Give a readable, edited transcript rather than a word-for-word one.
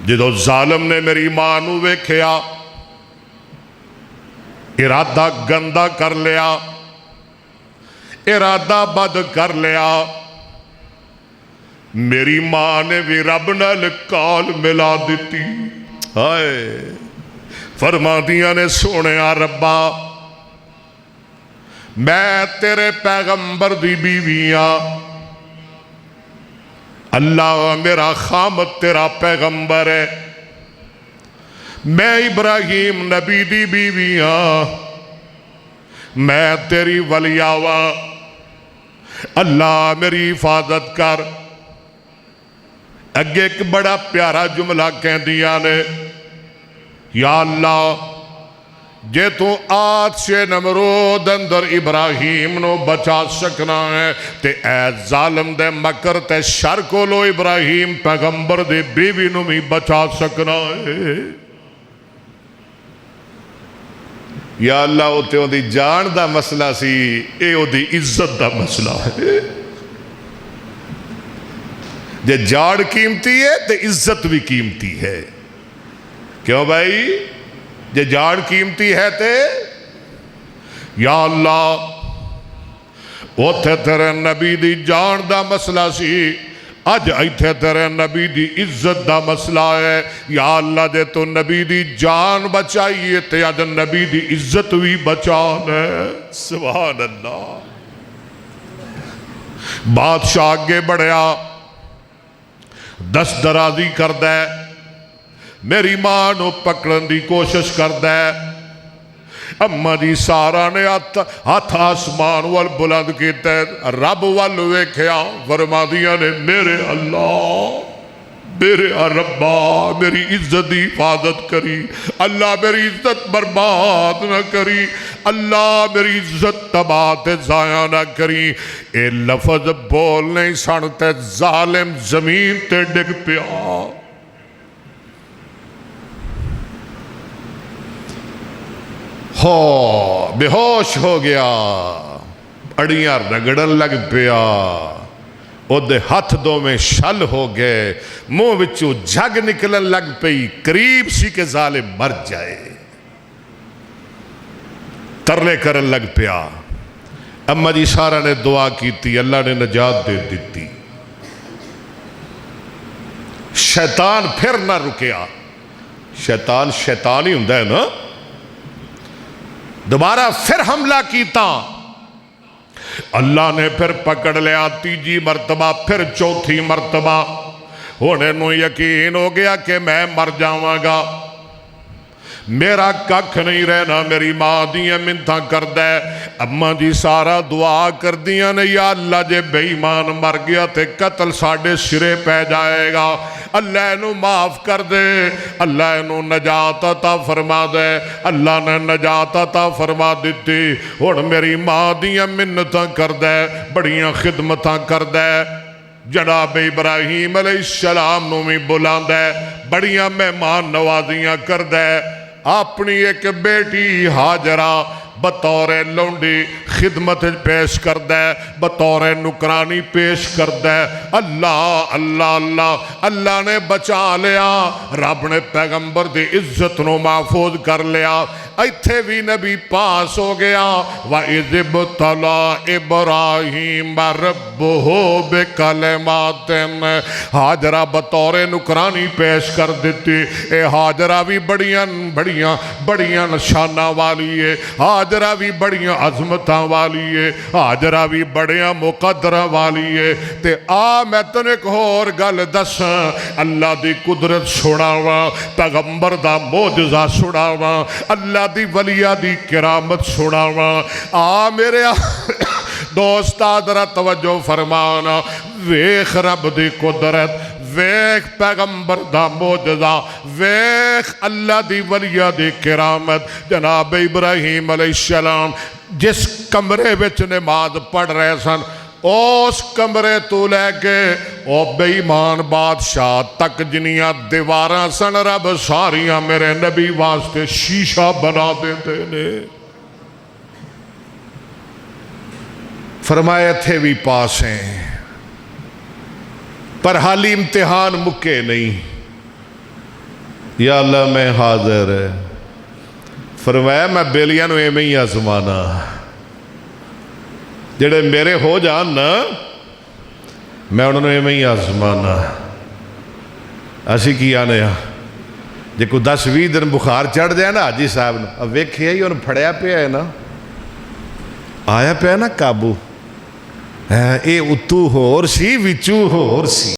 جدو ظالم نے میری ماں نو ویکھیا ارادہ گندا کر لیا، ارادہ بد کر لیا، میری ماں نے بھی رب نال کال ملا دیتی۔ ہائے فرما دیا نے سونے ربا میں تیرے پیغمبر دی بیویاں، اللہ میرا خامد تیرا پیغمبر ہے، میں ابراہیم نبی دی بیویاں، میں تیری ولیاوا، اللہ میری حفاظت کر۔ اگے ایک بڑا پیارا جملہ کہہ دیا نے، یا اللہ جے تو آج سے نمرود اندر ابراہیم نو بچا سکنا ہے تے اے ظالم دے مکر تے شر کو لو ابراہیم پیغمبر دے بیوی نو بھی بچا سکنا ہے۔ یا اللہ او تے او دی جان دا مسئلہ سی، اے او دی عزت دا مسئلہ ہے۔ جے جان قیمتی ہے تے عزت بھی قیمتی ہے، کیوں بھائی؟ جے جان قیمتی ہے تے یا اللہ اوتھے تیرے نبی دی جان دا مسئلہ سی، اج ایتھے تیرے نبی دی عزت دا مسئلہ ہے۔ یا اللہ جے تو نبی دی جان بچائیے تے اج نبی دی عزت بھی بچان ہے۔ سبحان اللہ۔ بادشاہ آگے بڑھیا، دست درازی کر دے، میری ماں نو پکڑن دی کوشش کر دے۔ اما جی سارا نے ہاتھ آسمان وال بلند کیتے، رب وال ویکھیا، فرما دیا نے میرے اللہ میرے ربا میری عزت دی حفاظت کری، اللہ میری عزت برباد نہ کری، اللہ میری عزت تباہ تے ضائع نہ کری۔ اے لفظ بول نہیں سنتے ظالم زمین تے ڈگ پیا۔ ہو بے ہوش ہو گیا، اڑیاں رگڑن لگ پیا، او دے ہاتھ دو میں شل ہو گئے، منہ وچوں جھگ نکلن لگ پئی، قریب سی کہ ظالم مر جائے، ترلے کرن لگ پیا۔ اما جی سارا نے دعا کی تھی، اللہ نے نجات دے دیتی۔ شیطان پھر نہ رکیا، شیطان شیطان ہی ہوندا ہے نا، دوبارہ پھر حملہ کیتا، اللہ نے پھر پکڑ لیا، تیجی مرتبہ پھر چوتھی مرتبہ، ہونے نو یقین ہو گیا کہ میں مر جاواں گا، میرا ککھ نہیں رہنا، میری ماں دیاں منتھاں کر دے۔ اما جی سارا دعا کر دیا نے، یا اللہ جے بے ایمان مر گیا تے قتل ساڑھے سرے پہ جائے گا، اللہ انہوں معاف کر دے، اللہ انہوں نجات عطا فرما دے۔ اللہ نے نجات عطا فرما دیتی۔ اور میری ماں دیاں منتاں کر دے، بڑیاں خدمتاں کر دے، جناب ابراہیم علیہ السلام نو بھی بلان دے، بڑیاں مہمان نوازیاں کر دے، اپنی ایک بیٹی حاجرہ بطور لونڈی خدمت پیش کر دے، بطور نکرانی پیش کر دے۔ اللہ اللہ اللہ اللہ نے بچا لیا، رب نے پیغمبر دی عزت نو محفوظ کر لیا۔ ایتھے بھی نبی پاس ہو گیا، وَإِذِ ابْتَلَىٰ إِبْرَاهِيمَ رَبُّهُ بِكَلِمَاتٍ، حاجرہ بطور نکرانی پیش کر دیتی۔ اے حاجرہ بھی بڑیاں نشانہ والی ہے، حاجرہ بھی بڑیاں عظمتاں والی ہے، حاجرہ بھی بڑیاں مقدرہ والی ہے۔ تے میں تن ایک اور گل دساں، اللہ دی قدرت سناواں، پیغمبر دا معجزہ سناواں، اللہ دی ولیہ دی کرامت سناواں۔ میرے دوست ذرا توجہ فرمانا، ویخ رب دی قدرت، ویخ پیغمبر دا معجزہ، ویخ اللہ دی ولیہ دی کرامت۔ جناب ابراہیم علیہ السلام جس کمرے وچ نماز پڑھ رہے سن، اس کمرے تو لے کے او بے ایمان بادشاہ تک جنیاں دیواراں سن، رب ساریاں میرے نبی واسطے شیشہ بنا دیتے نے۔ فرمایا تھے بھی پاس ہیں، پر حالی امتحان مکے نہیں۔ یا اللہ میں حاضر ہے. فرمایا میں بیلیاں نو ایویں ہی آزمانا, جڑے میرے ہو جان نا میں انہوں نے ایویں ہی آزمانا. اسی کی آنے جے کوئی 10-20 دن بخار چڑھ جائے نا حاجی صاحب نے, اب ویکھیا ہی انہوں پھڑیا پیا ہے نا, آیا پیا نا قابو, اے اتو ہور سی وچو ہور سی.